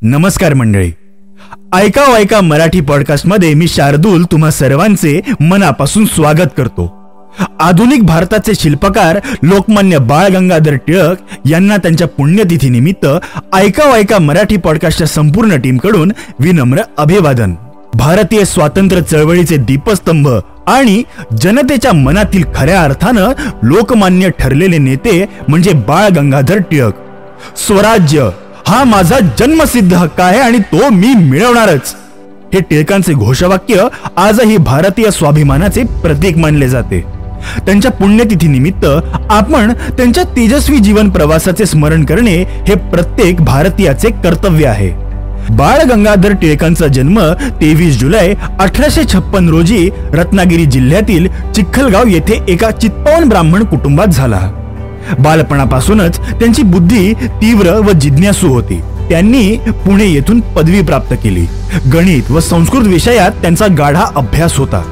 नमस्कार मंडळी, ऐका मराठी पॉडकास्ट मध्ये मी शार्दूल तुम्हा सर्वांचे मनापासून स्वागत करतो। आधुनिक भारताचे शिल्पकार लोकमान्य बाळ गंगाधर टिळक यांना त्यांच्या पुण्यतिथी निमित्त ऐका मराठी पॉडकास्टच्या संपूर्ण टीम कडून विनम्र अभिवादन। भारतीय स्वातंत्र्य चळवळीचे दीपस्तंभ आणि जनतेच्या मनातील खऱ्या अर्थानं लोकमान्य ठरलेले नेते म्हणजे बाळ गंगाधर टिळक। स्वराज्य हा माझा जन्मसिद्ध हक्क आहे आणि तो मी मिळवणारच, हे टिळकांचे घोषवाक्य आजही भारतीय स्वाभिमानाचे प्रतीक मानले जाते। त्यांच्या पुण्यतिथी निमित्त आपण त्यांच्या तेजस्वी जीवन प्रवासाचे स्मरण करणे हे प्रत्येक भारतीयाचे कर्तव्य आहे। बाळ गंगाधर टिळकांचा जन्म 23 जुलै 1856 रोजी रत्नागिरी जिल्ह्यातील चिखलगाव येथे एका चित्पावन ब्राह्मण कुटुंबात झाला। बालपणापासूनच त्यांची बुद्धी तीव्र व जिज्ञासू होती। त्यांनी पुणे येथून पदवी प्राप्त केली। गणित व संस्कृत विषयात त्यांचा गाढा अभ्यास होता।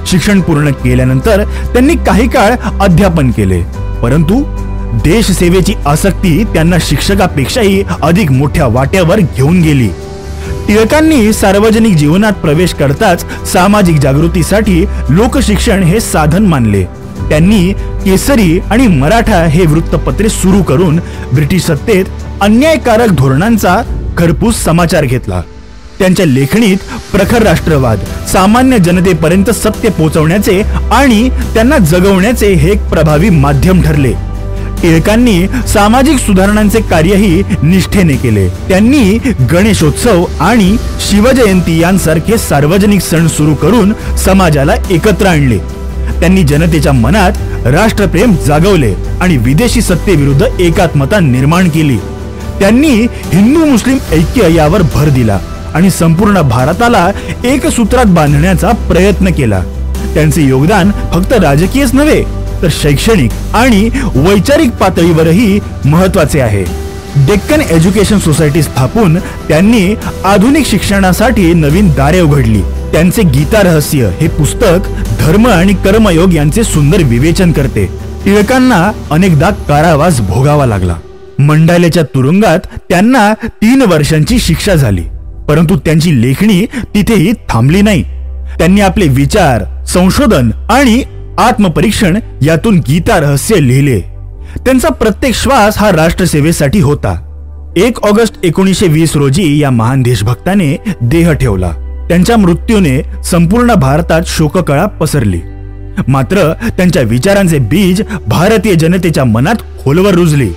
शिक्षण पूर्ण केल्यानंतर त्यांनी काही काळ अध्यापन केले, परंतु देशसेवेची आसक्ती त्यांना शिक्षकापेक्षाही अधिक मोठ्या वाट्यावर घेऊन गेली। टिळकांनी सार्वजनिक जीवनात प्रवेश करताच सामाजिक जागृतीसाठी लोकशिक्षण हे साधन मानले। त्यांनी केसरी आणि मराठा हे वृत्तपत्रे सुरू करून ब्रिटिश सत्तेत अन्यायकारक धोरणांचा खरपूस समाचार घेतला। त्यांच्या लेखणीत प्रखर राष्ट्रवाद, सामान्य जनतेपर्यंत सत्य पोहोचवण्याचे आणि त्यांना जगवण्याचे हे एक प्रभावी माध्यम ठरले। टिळकांनी सामाजिक सुधारणांचे कार्यही निष्ठेने केले। त्यांनी गणेशोत्सव आणि शिवजयंती यांसारखे सार्वजनिक सण सुरू करून समाजाला एकत्र आणले। त्यांनी जनतेच्या मनात राष्ट्रप्रेम जागवले आणि विदेशी सत्तेविरुद्ध एकात्मता निर्माण केली। त्यांनी हिंदू मुस्लिम ऐक्य यावर भर दिला आणि संपूर्ण भारताला एक सूत्रात बांधण्याचा प्रयत्न केला। त्यांचे योगदान फक्त राजकीयच नव्हे तर शैक्षणिक आणि वैचारिक पातळीवरही महत्त्वाचे आहे। डेक्कन एज्युकेशन सोसायटी स्थापून त्यांनी आधुनिक शिक्षणासाठी नवीन दारे उघडली। त्यांचे गीता रहस्य हे पुस्तक धर्म आणि कर्मयोग यांचे सुंदर विवेचन करते। टिळकांना अनेकदा कारावास भोगावा लागला। मंडालेच्या तुरुंगात त्यांना 3 वर्षांची शिक्षा झाली, परंतु त्यांची लेखणी तिथेही थांबली नाही। त्यांनी आपले विचार, संशोधन आणि आत्मपरीक्षण यातून गीता रहस्य लिहिले। त्यांचा प्रत्येक श्वास हा राष्ट्रसेवेसाठी होता। 1 ऑगस्ट 1920 रोजी या महान देशभक्ताने देह ठेवला। त्यांच्या मृत्यूने संपूर्ण भारतात शोककळा पसरली, मात्र त्यांच्या विचारांचे बीज भारतीय जनतेच्या मनात खोलवर रुजले।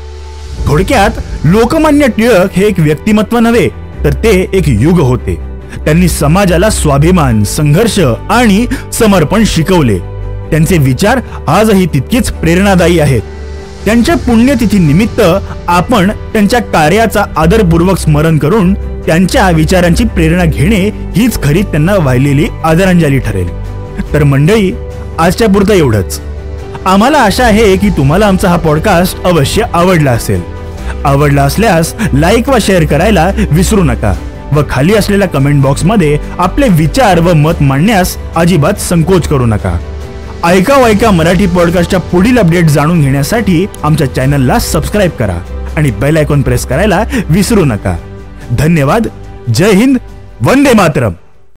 थोडक्यात लोकमान्य टिळक हे एक व्यक्तिमत्व नव्हे तर ते एक युग होते। त्यांनी समाजाला स्वाभिमान, संघर्ष आणि समर्पण शिकवले। त्यांचे विचार आजही तितकेच प्रेरणादायी आहेत। त्यांच्या पुण्यतिथी निमित्त आपण त्यांच्या कार्याचा आदरपूर्वक स्मरण करून त्यांच्या विचारांची प्रेरणा घेणे हीच खरी त्यांना वाहिलेली आदरांजली ठरेल। तर मंडळी, आजच्या पुरतं एवढंच। आम्हाला आशा आहे की तुम्हाला आमचा हा पॉडकास्ट अवश्य आवडला असेल। आवडला असल्यास लाईक व शेअर करायला विसरू नका व खाली असलेल्या कमेंट बॉक्स मध्ये आपले विचार व मत मांडण्यास अजिबात संकोच करू नका। ऐका मराठी पॉडकास्टच्या पुढील अपडेट जाणून घेण्यासाठी आमच्या चॅनलला सबस्क्राईब करा आणि बेल आयकॉन प्रेस करायला विसरू नका। धन्यवाद। जय हिंद, वंदे मातरम।